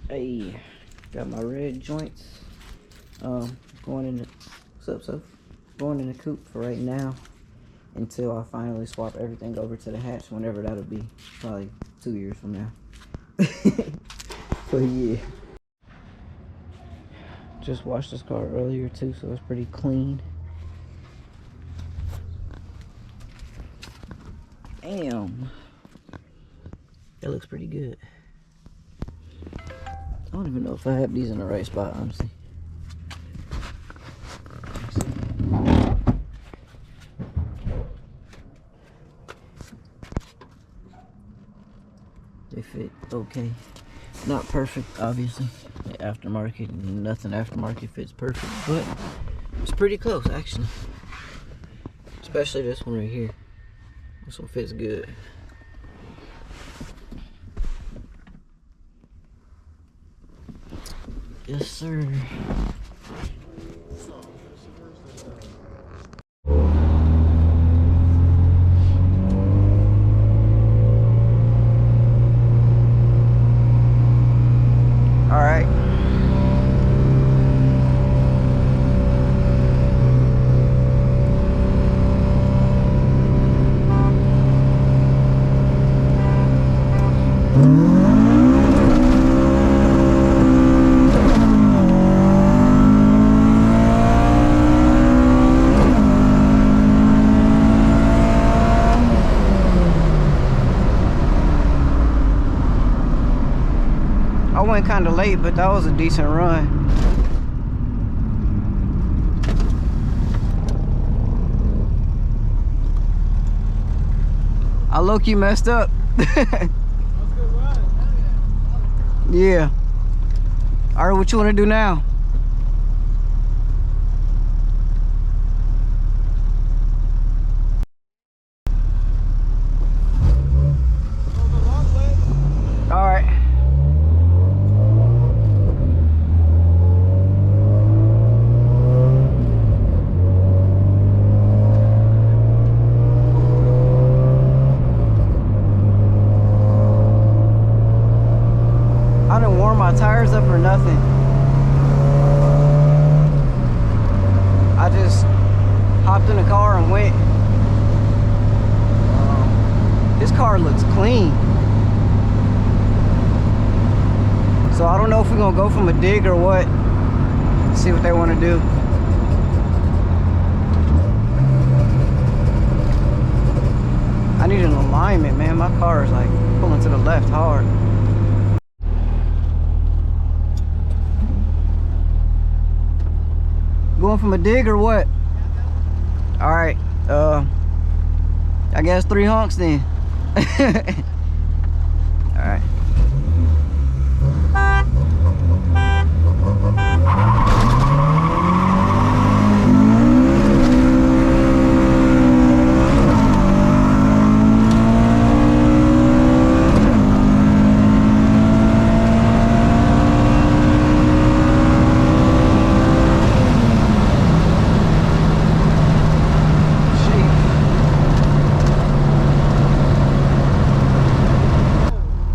Hey, got my red joints. Going in the going in the coupe for right now until I finally swap everything over to the hatch, whenever that'll be. Probably 2 years from now. But yeah, just washed this car earlier too, so it's pretty clean. Damn, that looks pretty good. I don't even know if I have these in the right spot, honestly. They fit okay. Not perfect, obviously. The aftermarket, nothing aftermarket fits perfect, but it's pretty close, actually. Especially this one right here. This one fits good. Yes, sir. All right. I went kind of late, but that was a decent run. I low-key messed up. Yeah. All right, what you want to do now? All right. I didn't warm my tires up or nothing. I just hopped in the car and went. This car looks clean. So I don't know if we're gonna go from a dig or what. See what they want to do. I need an alignment, man. My car is like pulling to the left hard. Going from a dig or what? All right. I guess 3 honks then. All right.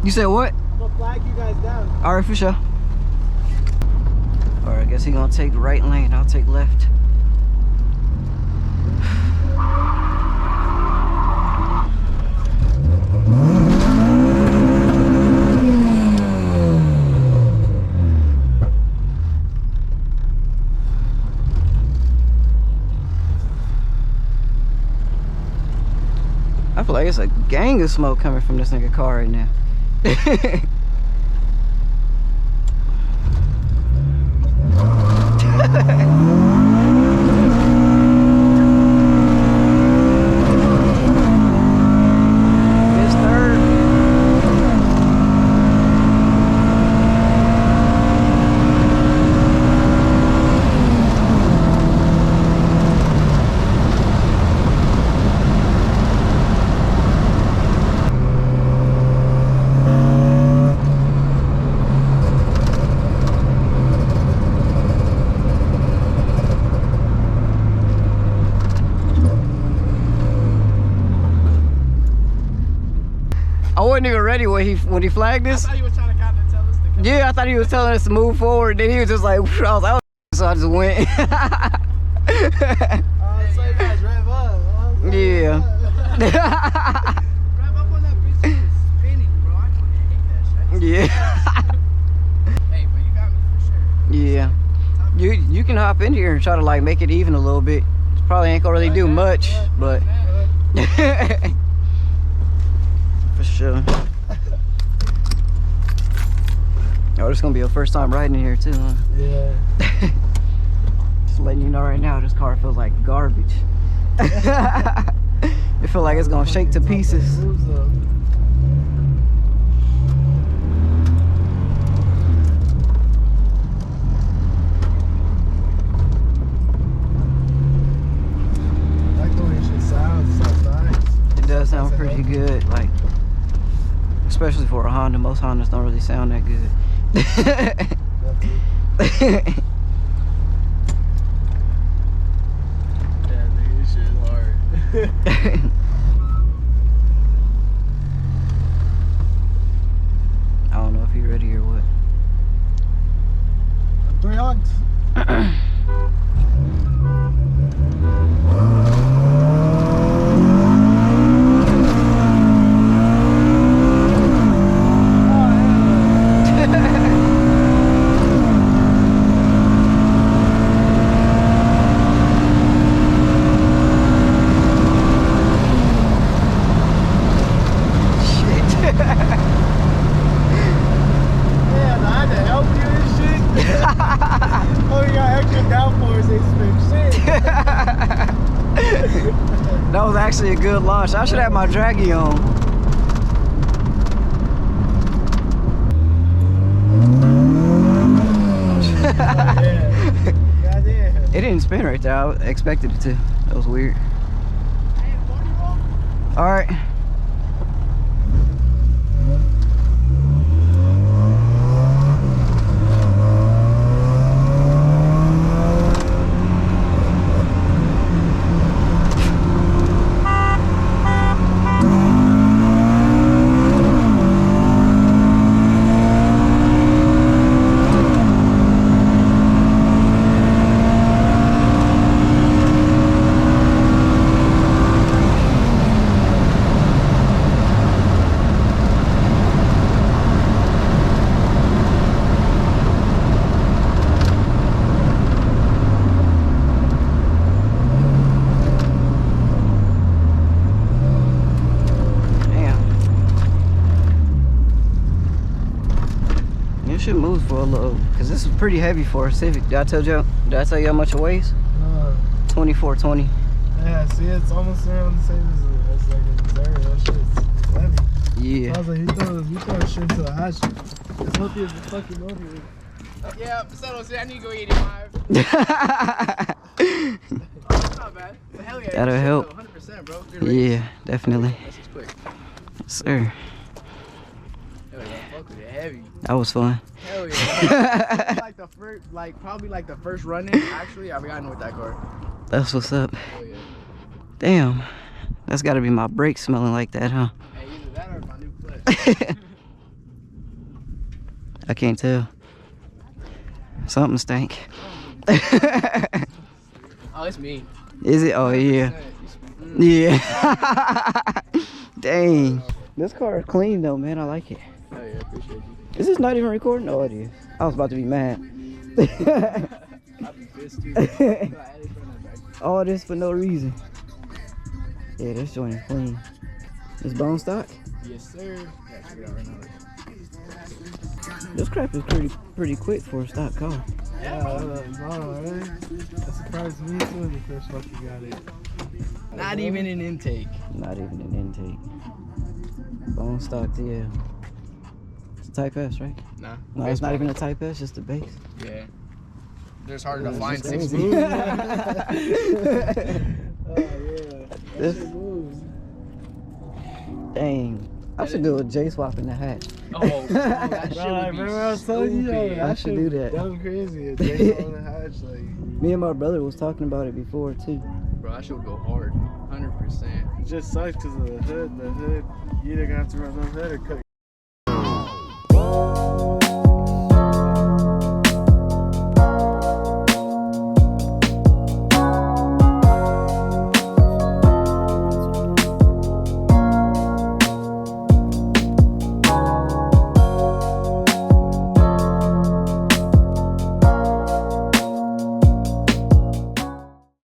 You said what? I'm gonna flag you guys down. All right, for sure. All right, I guess he gonna take the right lane. I'll take left. I feel like it's a gang of smoke coming from this nigga car right now. I wasn't even ready when he flagged this. I thought he was trying to kind of tell us to Yeah, I thought he was telling us to move forward. Then he was just like, I was like, oh, so I just went. So you guys rev up. Yeah. Rev up on that bitch spinning, bro. I fucking hate that shit. Yeah. Hey, but you got me for sure. Yeah. You can hop in here and try to like make it even a little bit. It probably ain't gonna really do much, but for sure. Oh, this is gonna be your first time riding in here too, huh? Yeah. Just letting you know right now, this car feels like garbage. It feels like it's gonna shake to pieces. It does sound pretty good, like especially for a Honda. Most Hondas don't really sound that good. Yeah, nigga, this shit is hard. I don't know if you're ready or what. 3 hogs. That was actually a good launch. I should have my draggy on. It didn't spin right there. I expected it to. That was weird. All right. Should move for a little, because this is pretty heavy for a Civic. Did I tell you how much it weighs? 2420. Yeah, see, it's almost around the same as like a Missouri. That shit's heavy. Yeah. I was like, he throw shit into the hatch. It's healthy as the fucking motor. Yeah, so I need to go 85. That's not bad. But hell yeah. That'll help. 100%, bro. Yeah, definitely. That's just quick. Yes, sir. Hell yeah, fuck with it, heavy. That was fun. Hell yeah. Like the first, probably like the first run-in. Actually, I've gotten with that car. That's what's up. Hell yeah. Damn, that's got to be my brakes smelling like that, huh? Hey, either that or my new clutch. I can't tell. Something stank. Oh, it's me. Is it? Oh yeah. Yeah. Dang. This car is clean though, man. I like it. Oh yeah, appreciate you. Is this not even recording? No, it is. I was about to be mad. I'd be pissed too. All this for no reason. Yeah, this joint is clean. This bone stock? Yes, sir. Yeah, check it out right now. This crap is pretty quick for a stock car. Yeah, no, right? That surprised me too when the first fucking got it. Not even an intake. Not even an intake. Bone stock TL. It's a Type S, right? Nah. No, it's not even a Type S, just a base. Yeah. There's harder to find crazy. 6 moves. Oh yeah. That shit moves. Dang. I should do a J swap in the hatch. Oh, that shit would be I was telling you, I should do that. That was crazy. A J on the hatch, like. Me and my brother was talking about it before too. Bro, that shit would go hard. 100%. It just sucks because of the hood. The hood, you either gonna have to run the hood or cut